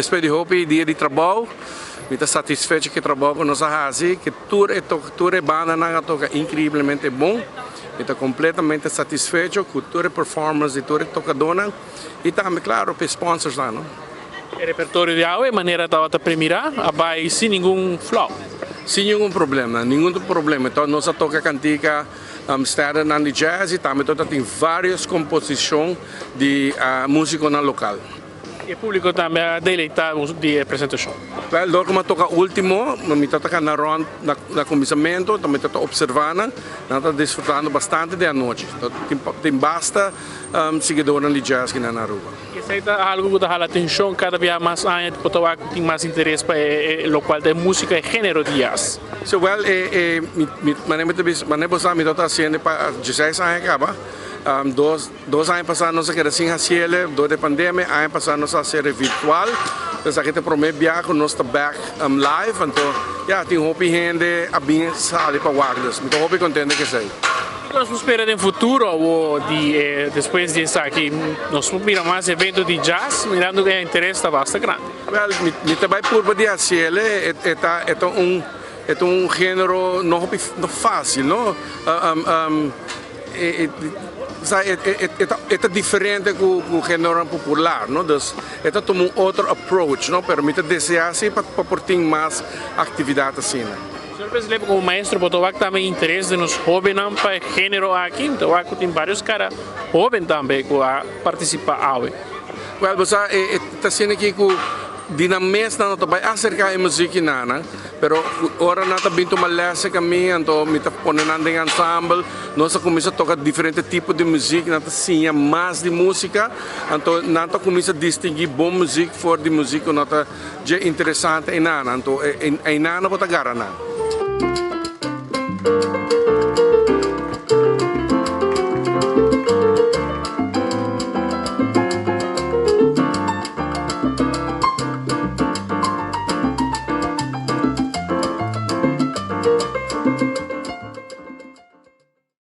respeito de hobby, dia de trabalho, me está satisfeito que trabalho com nossa raça, que tudo é banda na toca incrivelmente bom. Está completamente satisfeito com toda a performance de toda a tocadora e também, claro, para sponsors lá, não? O repertório de Aue, maneira de premiar, vai sem nenhum flop. Sem nenhum problema, nenhum problema. Então, nós toca cantiga standard na jazz e também tem várias composições de música no local. E o público também é deleitado de apresentação. Well, como toca último, me toca na ronda da começamento, também estou observando, estou desfrutando bastante da noite. Tem basta seguidores de jazz aqui na rua. Isso é algo que dá atenção cada vez mais anos, porque tem mais interesse para o qual é música e gênero de jazz. So, well, maneira me estou fazendo para 16 anos acaba. Dois anos passados nós queremos assim fazer, durante a pandemia, ano passado nós fazemos virtual. Então a gente promete viajar com nós back live, então tem hobby gente a bem sair para Wagdas. Então hobby contente que sei. Nós esperamos no futuro, depois de estar aqui, nós miramos mais eventos de jazz, mirando que o interesse está bastante grande. Well, me também por de fazer é um gênero não fácil, não? É diferente do gênero popular, não? É um outro approach, não? Permite desejar-se para ter mais atividade assim. O senhor percebe como maestro, porque também interesse nos jovens para gênero aqui, então tem vários caras jovens também que participam. Well, você está sendo aqui com dinamismo não vai acercar a música nana, pero ora não está vindo uma lessa caminho, então me está ponendo em ensemble, nós começa a tocar diferentes tipos de música, não está sim mais de música, então não está começa a distinguir boa música fora de música, não está interessante em nana, então em nana pode agarrar nana.